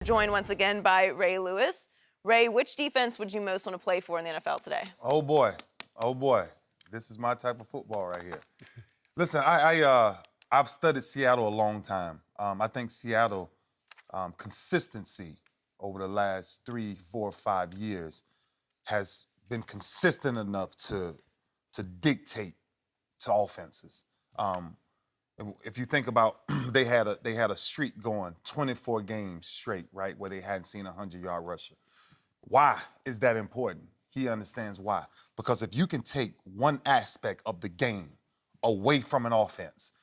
Joined once again by Ray Lewis. Ray, which defense would you most want to play for in the NFL today? Oh boy, this is my type of football right here. Listen, I've studied Seattle a long time. I think Seattle consistency over the last 3, 4, 5 years has been consistent enough to dictate to offenses. If you think about, they had a streak going, 24 games straight, right, where they hadn't seen a 100-yard rusher. Why is that important? He understands why. Because if you can take one aspect of the game away from an offense,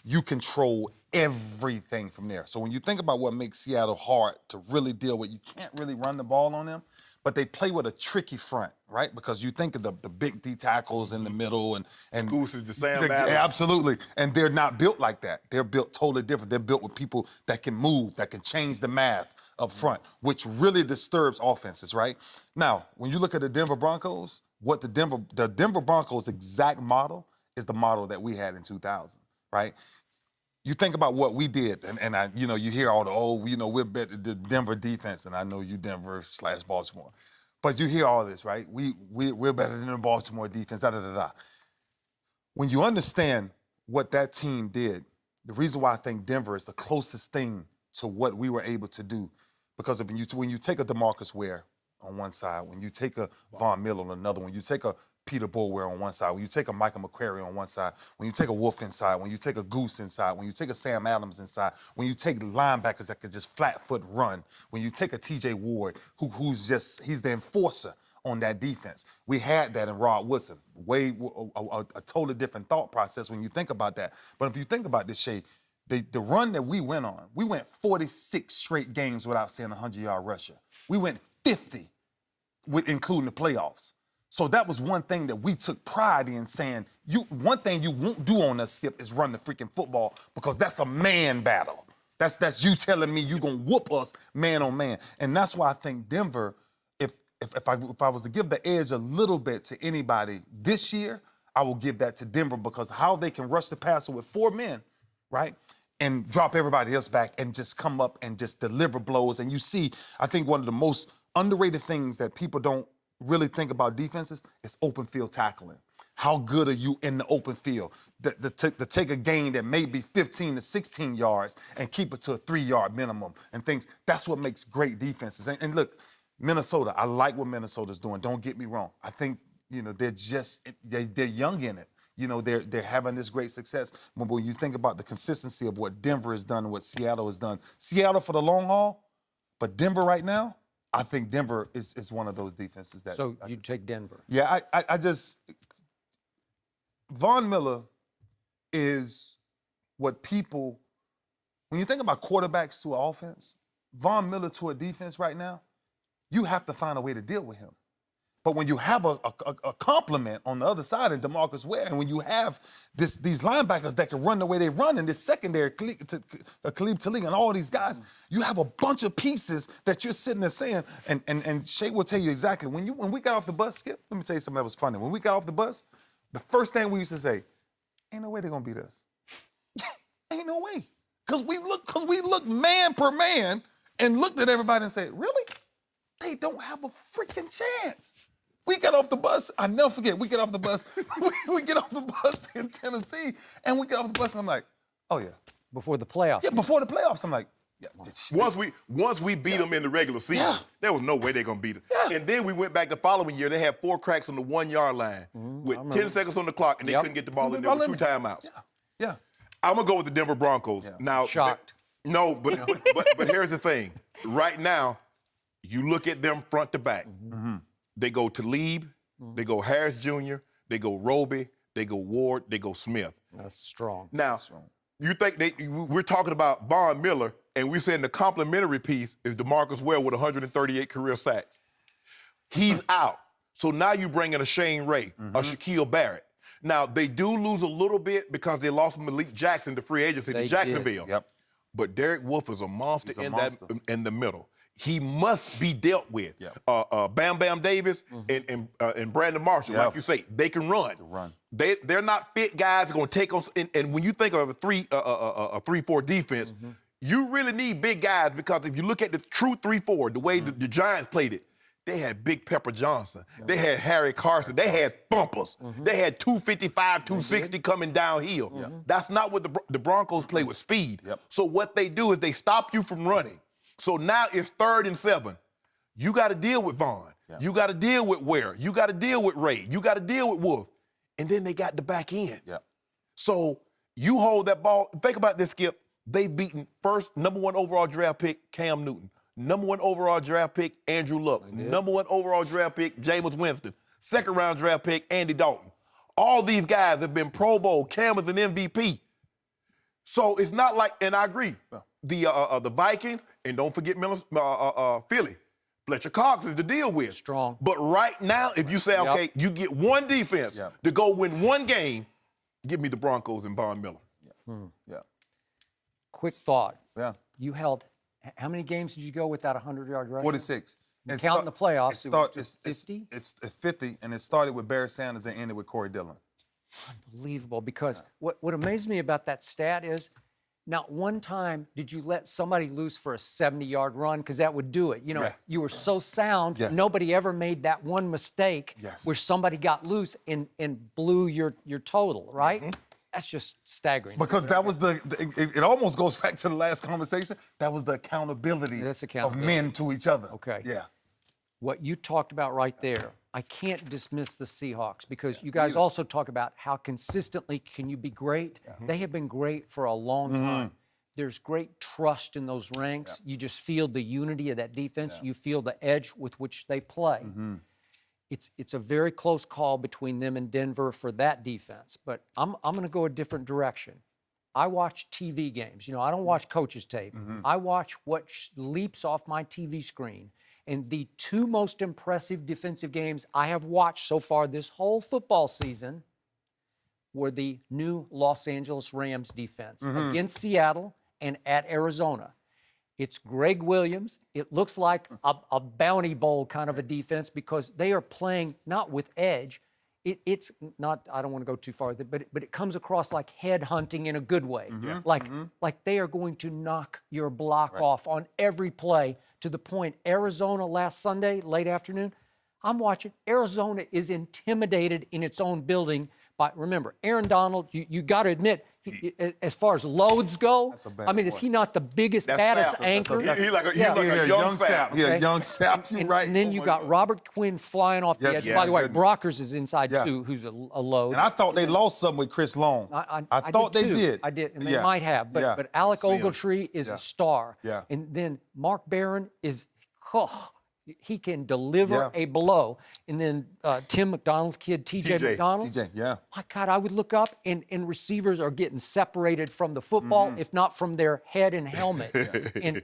you control everything from there. So when you think about what makes Seattle hard to really deal with, you can't really run the ball on them, but they play with a tricky front, right? Because you think of the big D tackles in the middle and Goose is the Sam Adams. Absolutely. And they're not built like that. They're built totally different. They're built with people that can move, that can change the math up front, which really disturbs offenses, right? Now, when you look at the Denver Broncos, what the Denver Broncos exact model is the model that we had in 2000, right? You think about what we did, and I, you hear all the, we're better the Denver defense, and I know you Denver/Baltimore, but you hear all this, right? We're better than the Baltimore defense, da-da-da-da. When you understand what that team did, the reason why I think Denver is the closest thing to what we were able to do, because when you take a DeMarcus Ware on one side, when you take a Von Miller on another one, you take a Peter Bulware on one side, when you take a Michael McQuarrie on one side, when you take a Wolf inside, when you take a Goose inside, when you take a Sam Adams inside, when you take linebackers that could just flat foot run, when you take a TJ Ward he's the enforcer on that defense. We had that in Rod Woodson. A totally different thought process when you think about that. But if you think about this, Shay, the run that we went on, we went 46 straight games without seeing a 100-yard rusher. We went 50, including the playoffs. So that was one thing that we took pride in saying, one thing you won't do on us, Skip, is run the freaking football because that's a man battle. That's you telling me you're going to whoop us man on man. And that's why I think Denver, if I was to give the edge a little bit to anybody this year, I will give that to Denver because how they can rush the passer with 4 men, right, and drop everybody else back and just come up and just deliver blows. And you see, I think one of the most underrated things that people don't really think about defenses is open field tackling. How good are you in the open field? To take a gain that may be 15 to 16 yards and keep it to a 3-yard minimum and things. That's what makes great defenses. And look, Minnesota, I like what Minnesota's doing. Don't get me wrong. I think, they're young in it. They're having this great success. But when you think about the consistency of what Denver has done and what Seattle has done, Seattle for the long haul, but Denver right now, I think Denver is one of those defenses that. So you'd take Denver? Yeah, Von Miller is what people, when you think about quarterbacks to an offense, Von Miller to a defense right now, you have to find a way to deal with him. But when you have a complement on the other side in DeMarcus Ware, and when you have these linebackers that can run the way they run in this secondary, Khalid Talik and all these guys, you have a bunch of pieces that you're sitting there saying, and Shay will tell you exactly, when we got off the bus, Skip, let me tell you something that was funny. When we got off the bus, the first thing we used to say, ain't no way they're gonna beat us. Ain't no way. Because we looked man per man and looked at everybody and said, really? They don't have a freaking chance. We got off the bus. I never forget. We get off the bus. we get off the bus in Tennessee, and we get off the bus, and I'm like, oh yeah. Before the playoffs. Yeah, before the playoffs, I'm like, yeah. Once we beat them in the regular season, there was no way they're gonna beat us. Yeah. And then we went back the following year. They had 4 cracks on the 1-yard line with 10 seconds on the clock, and they couldn't get the ball in there with 2 timeouts. Yeah. I'm gonna go with the Denver Broncos. Yeah. Now, shocked. No, but here's the thing. Right now, you look at them front to back. Mm-hmm. They go Talib, they go Harris Jr., they go Roby, they go Ward, they go Smith. That's strong. Now, you think we're talking about Von Miller, and we're saying the complimentary piece is DeMarcus Ware with 138 career sacks. He's out. So now you bring in a Shane Ray, a Shaquille Barrett. Now, they do lose a little bit because they lost Malik Jackson to free agency to Jacksonville. Yep. But Derek Wolfe is a monster monster. In the middle. He must be dealt with. Yep. Bam Bam Davis and Brandon Marshall, like you say, they can run. They're not fit guys going to take on. And when you think of a 3-4 defense, you really need big guys because if you look at the true 3-4, the way the Giants played it, they had Big Pepper Johnson. They had Harry Carson. They had thumpers. They had 255, 260 coming downhill. That's not what the Broncos play with speed. So what they do is they stop you from running. So now it's 3rd and 7. You got to deal with Vaughn. You got to deal with Ware. You got to deal with Ray. You got to deal with Wolf. And then they got the back end. So you hold that ball. Think about this, Skip. They've beaten first number 1 overall draft pick, Cam Newton. Number 1 overall draft pick, Andrew Luck. Number 1 overall draft pick, Jameis Winston. 2nd round draft pick, Andy Dalton. All these guys have been Pro Bowl. Cam is an MVP. So it's not like, and I agree, the Vikings, and don't forget Philly. Fletcher Cox is the deal with. Strong. But right now, if you say, okay, you get one defense to go win one game, give me the Broncos and Von Miller. Quick thought. Yeah. How many games did you go without a 100-yard rush? 46. And counting the playoffs, It's 50? It's 50, and it started with Barry Sanders and ended with Corey Dillon. Unbelievable, because what amazed me about that stat is not one time did you let somebody loose for a 70-yard run, because that would do it. You know, you were so sound, nobody ever made that one mistake where somebody got loose and blew your total, right? That's just staggering. Because that was it almost goes back to the last conversation. That was the accountability, of men to each other. Okay. Yeah. What you talked about right there, I can't dismiss the Seahawks, because you guys also talk about how consistently can you be great. They have been great for a long time. There's great trust in those ranks. You just feel the unity of that defense. You feel the edge with which they play. It's a very close call between them and Denver for that defense. But I'm going to go a different direction. I watch TV games. You know, I don't watch coaches' tape. I watch what leaps off my TV screen. And the 2 most impressive defensive games I have watched so far this whole football season were the new Los Angeles Rams defense against Seattle and at Arizona. It's Greg Williams. It looks like a bounty bowl kind of a defense, because they are playing not with edge. It's not, I don't want to go too far, but it comes across like head hunting in a good way. Like they are going to knock your block off on every play, to the point Arizona last Sunday, late afternoon, I'm watching. Arizona is intimidated in its own building by, remember, Aaron Donald, you got to admit, as far as loads go, I mean, is he not the biggest, baddest anchor? He's like a young sap. Yeah, young sap. Right. And then you got Robert Quinn flying off the edge. By the way, Brockers is inside too, who's a load. And I thought they lost something with Chris Long. I thought they did. I did, and they might have. But Alec Ogletree is a star. And then Mark Barron is, he can deliver a blow. And then Tim McDonald's kid, TJ McDonald. My God, I would look up and receivers are getting separated from the football, if not from their head and helmet.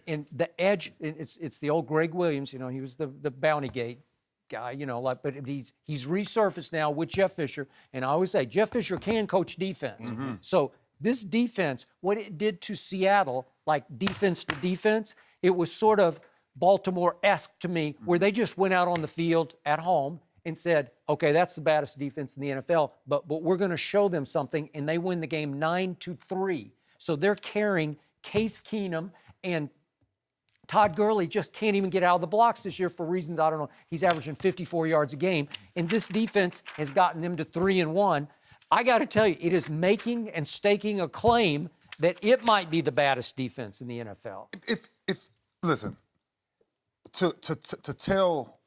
And the edge, it's the old Greg Williams, you know, he was the bounty gate guy, you know, like, but he's resurfaced now with Jeff Fisher. And I always say, Jeff Fisher can coach defense. So this defense, what it did to Seattle, like defense to defense, it was sort of Baltimore-esque to me, where they just went out on the field at home and said, okay, that's the baddest defense in the NFL, but we're going to show them something, and they win the game 9-3. So they're carrying Case Keenum, and Todd Gurley just can't even get out of the blocks this year for reasons I don't know. He's averaging 54 yards a game, and this defense has gotten them to 3-1. I got to tell you, it is making and staking a claim that it might be the baddest defense in the NFL. Listen, to tell,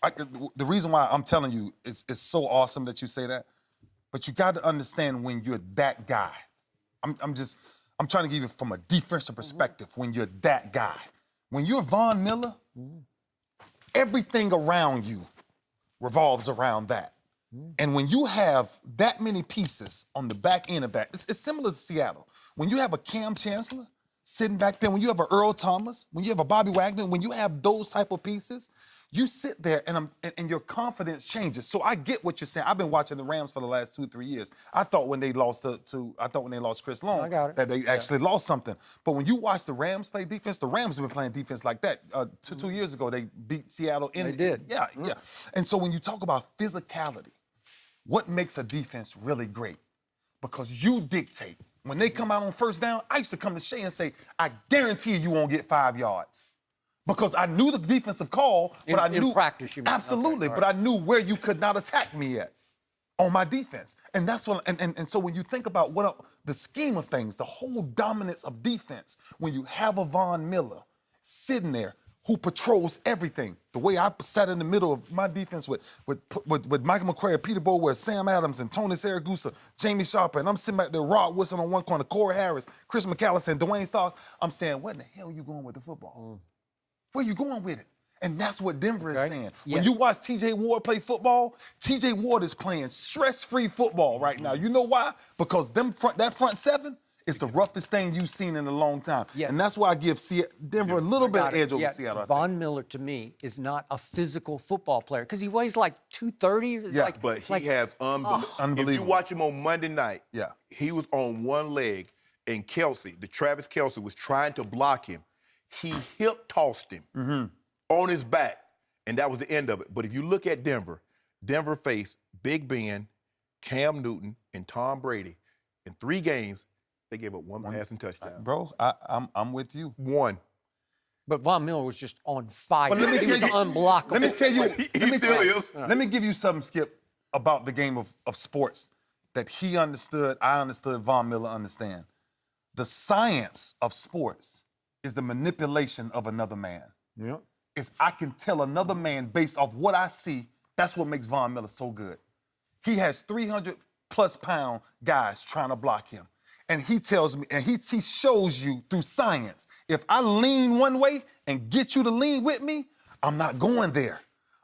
the reason why I'm telling you it's so awesome that you say that, but you got to understand when you're that guy. I'm trying to give you from a defensive perspective, when you're that guy. When you're Von Miller, everything around you revolves around that. And when you have that many pieces on the back end of that, it's similar to Seattle. When you have a Cam Chancellor sitting back there, when you have an Earl Thomas, when you have a Bobby Wagner, when you have those type of pieces, you sit there and your confidence changes. So I get what you're saying. I've been watching the Rams for the last 2-3 years. I thought when they lost when they lost Chris Long, that they actually lost something. But when you watch the Rams play defense, the Rams have been playing defense like that. 2 years ago, they beat Seattle. They did. Yeah. And so when you talk about physicality, what makes a defense really great? Because you dictate When they come out on first down, I used to come to Shay and say, I guarantee you won't get 5 yards. Because I knew the defensive call, but I knew— in practice, you mean. Absolutely, Okay, all but I knew where you could not attack me at on my defense. And that's what, and so when you think about the scheme of things, the whole dominance of defense, when you have a Von Miller sitting there who patrols everything, the way I sat in the middle of my defense with Michael McCray, Peter Boulware, Sam Adams, and Tony Saragusa, Jamie Sharpe, and I'm sitting back there, Rod Wilson on one corner, Corey Harris, Chris McAllister, and Dwayne Starks, I'm saying, where in the hell are you going with the football? Where you going with it? And that's what Denver is saying. Yeah. When you watch TJ Ward play football, TJ Ward is playing stress-free football right now. You know why? Because that front seven is the roughest thing you've seen in a long time. Yeah. And that's why I give Denver a little bit of edge over Seattle. I think. Von Miller, to me, is not a physical football player because he weighs like 230. Yeah, like, But he like, has unbelievable. If you watch him on Monday night, Yeah. he was on one leg, and Travis Kelce was trying to block him. He hip tossed him on his back, and that was the end of it. But if you look at Denver faced Big Ben, Cam Newton, and Tom Brady. In 3 games, they gave up one passing touchdown. Bro, I'm with you. One. But Von Miller was just on fire. But let me He tell was you- unblockable. Let me tell you. He Let me give you something, Skip, about the game of sports that he understood, I understood, Von Miller understand. The science of sports is the manipulation of another man. Yeah. Is I can tell another man based off what I see. That's what makes Von Miller so good. He has 300+ pound guys trying to block him. And he tells me, and he shows you through science, if I lean one way and get you to lean with me, I'm not going there.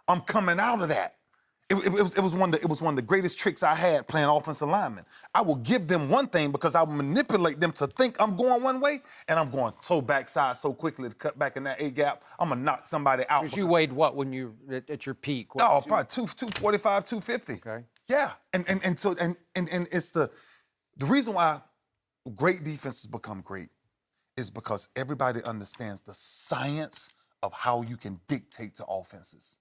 I'm coming out of that. It was one of the greatest tricks I had playing offensive lineman. I will give them one thing because I will manipulate them to think I'm going one way, and I'm going so backside so quickly to cut back in that A gap. I'm gonna knock somebody out. Because you weighed what when you at your peak? What, Oh, probably 245, 250. Okay. Yeah, and so it's the reason why great defenses become great is because everybody understands the science of how you can dictate to offenses.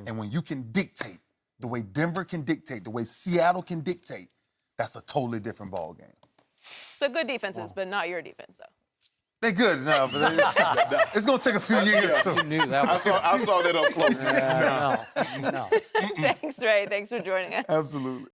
And when you can dictate the way Denver can dictate, the way Seattle can dictate, that's a totally different ball game. So good defenses, but not your defense, though. They're good enough, but it's gonna take a few years. You knew that was I saw that up close. no. Thanks, Ray. Thanks for joining us. Absolutely.